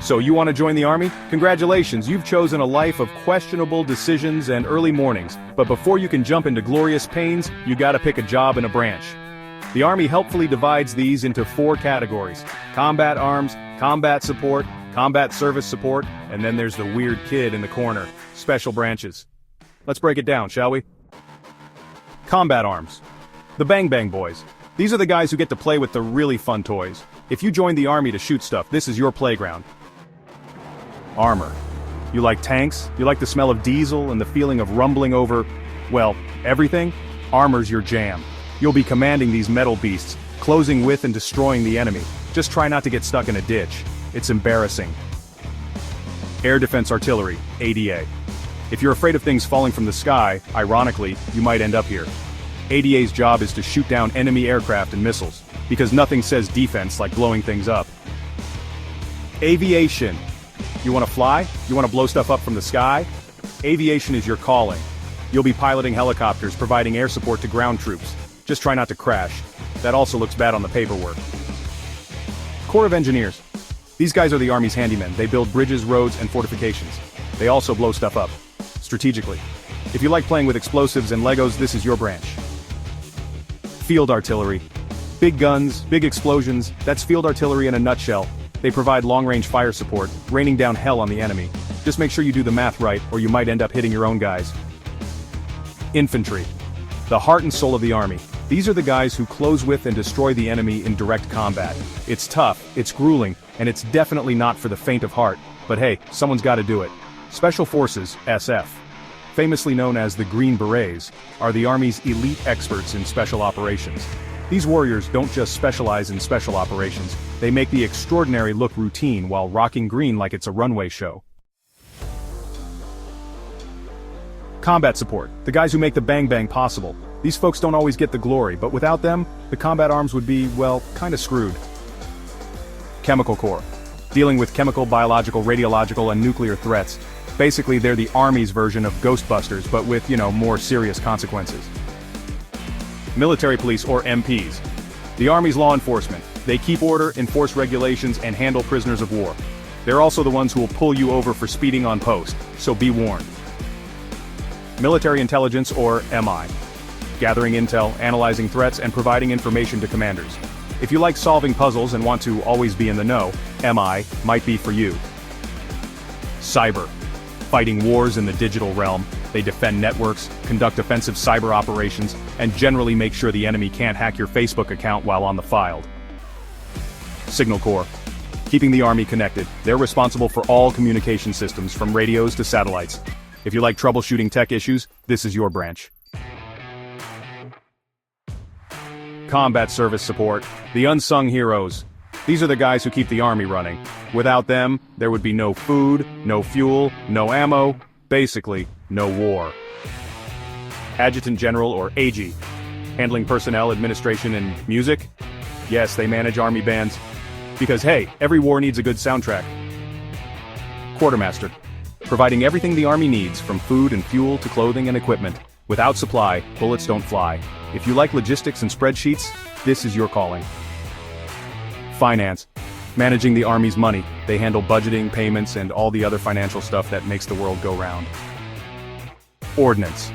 So you want to join the army? Congratulations, you've chosen a life of questionable decisions and early mornings, but before you can jump into glorious pains, you gotta pick a job in a branch. The army helpfully divides these into 4 categories: combat arms, combat support, combat service support, and then there's the weird kid in the corner, special branches. Let's break it down, shall we? Combat arms. The Bang Bang Boys. These are the guys who get to play with the really fun toys. If you joined the army to shoot stuff, this is your playground. Armor. You like tanks? You like the smell of diesel and the feeling of rumbling over, well, everything? Armor's your jam. You'll be commanding these metal beasts, closing with and destroying the enemy. Just try not to get stuck in a ditch. It's embarrassing. Air Defense Artillery, ADA. If you're afraid of things falling from the sky, ironically, you might end up here. ADA's job is to shoot down enemy aircraft and missiles, because nothing says defense like blowing things up. Aviation. You want to fly? You want to blow stuff up from the sky? Aviation is your calling. You'll be piloting helicopters, providing air support to ground troops. Just try not to crash. That also looks bad on the paperwork. Corps of Engineers. These guys are the Army's handymen. They build bridges, roads, and fortifications. They also blow stuff up. Strategically. If you like playing with explosives and Legos, this is your branch. Field Artillery. Big guns, big explosions, that's field artillery in a nutshell. They provide long-range fire support, raining down hell on the enemy. Just make sure you do the math right, or you might end up hitting your own guys. Infantry. The heart and soul of the army. These are the guys who close with and destroy the enemy in direct combat. It's tough, it's grueling, and it's definitely not for the faint of heart, but hey, someone's gotta do it. Special Forces, SF, famously known as the Green Berets, are the Army's elite experts in special operations. These warriors don't just specialize in special operations, they make the extraordinary look routine while rocking green like it's a runway show. Combat Support, the guys who make the Bang Bang possible. These folks don't always get the glory, but without them, the combat arms would be, well, kinda screwed. Chemical Corps, dealing with chemical, biological, radiological, and nuclear threats. Basically, they're the Army's version of Ghostbusters, but with, more serious consequences. Military Police, or MPs. The Army's law enforcement. They keep order, enforce regulations, and handle prisoners of war. They're also the ones who will pull you over for speeding on post, so be warned. Military Intelligence, or MI. Gathering intel, analyzing threats, and providing information to commanders. If you like solving puzzles and want to always be in the know, MI might be for you. Cyber. Fighting wars in the digital realm, they defend networks, conduct offensive cyber operations, and generally make sure the enemy can't hack your Facebook account while on the field. Signal Corps. Keeping the Army connected, they're responsible for all communication systems from radios to satellites. If you like troubleshooting tech issues, this is your branch. Combat Service Support, the unsung heroes. These are the guys who keep the Army running. Without them, there would be no food, no fuel, no ammo, basically, no war. Adjutant General, or AG. Handling personnel, administration, and music? Yes, they manage Army bands. Because hey, every war needs a good soundtrack. Quartermaster. Providing everything the Army needs, from food and fuel to clothing and equipment. Without supply, bullets don't fly. If you like logistics and spreadsheets, this is your calling. Finance. Managing the Army's money. They handle budgeting, payments, and all the other financial stuff that makes the world go round. Ordnance.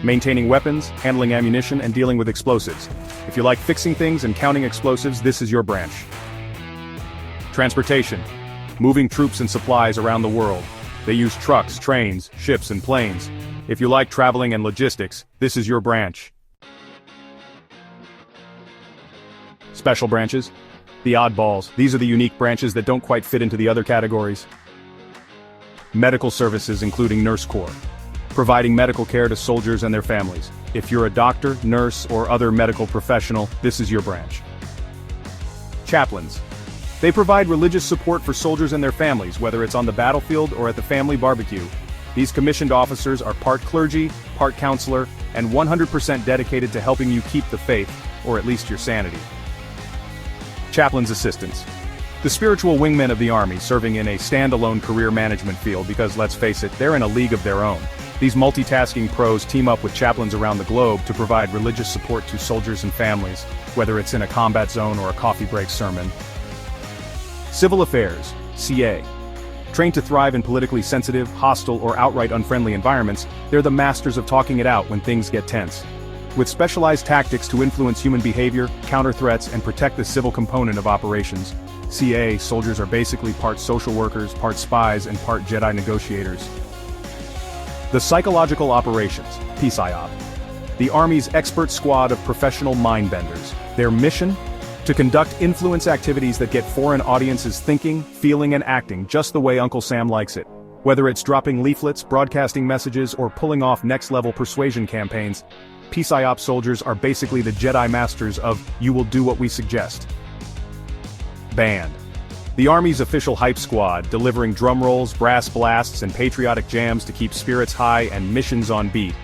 Maintaining weapons, handling ammunition, and dealing with explosives. If you like fixing things and counting explosives, this is your branch. Transportation. Moving troops and supplies around the world. They use trucks, trains, ships, and planes. If you like traveling and logistics, this is your branch. Special branches. The oddballs. These are the unique branches that don't quite fit into the other categories. Medical services, including Nurse Corps. Providing medical care to soldiers and their families. If you're a doctor, nurse, or other medical professional, this is your branch. Chaplains. They provide religious support for soldiers and their families, whether it's on the battlefield or at the family barbecue. These commissioned officers are part clergy, part counselor, and 100% dedicated to helping you keep the faith, or at least your sanity. Chaplain's assistants. The spiritual wingmen of the Army, serving in a standalone career management field because, let's face it, they're in a league of their own. These multitasking pros team up with chaplains around the globe to provide religious support to soldiers and families, whether it's in a combat zone or a coffee break sermon. Civil Affairs, CA. Trained to thrive in politically sensitive, hostile, or outright unfriendly environments, they're the masters of talking it out when things get tense. With specialized tactics to influence human behavior, counter threats, and protect the civil component of operations, CA soldiers are basically part social workers, part spies, and part Jedi negotiators. The Psychological Operations, PSYOP. The Army's expert squad of professional mind-benders. Their mission? To conduct influence activities that get foreign audiences thinking, feeling, and acting just the way Uncle Sam likes it. Whether it's dropping leaflets, broadcasting messages, or pulling off next-level persuasion campaigns, PSYOP soldiers are basically the Jedi masters of "you will do what we suggest." Band. The Army's official hype squad, delivering drum rolls, brass blasts, and patriotic jams to keep spirits high and missions on beat.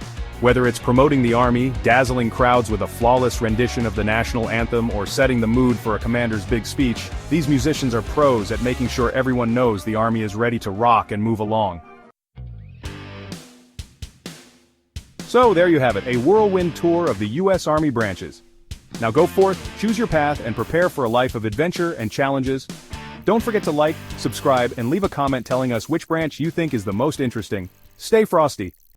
Whether it's promoting the Army, dazzling crowds with a flawless rendition of the national anthem, or setting the mood for a commander's big speech, these musicians are pros at making sure everyone knows the Army is ready to rock and move along. So there you have it, a whirlwind tour of the U.S. Army branches. Now go forth, choose your path, and prepare for a life of adventure and challenges. Don't forget to like, subscribe, and leave a comment telling us which branch you think is the most interesting. Stay frosty.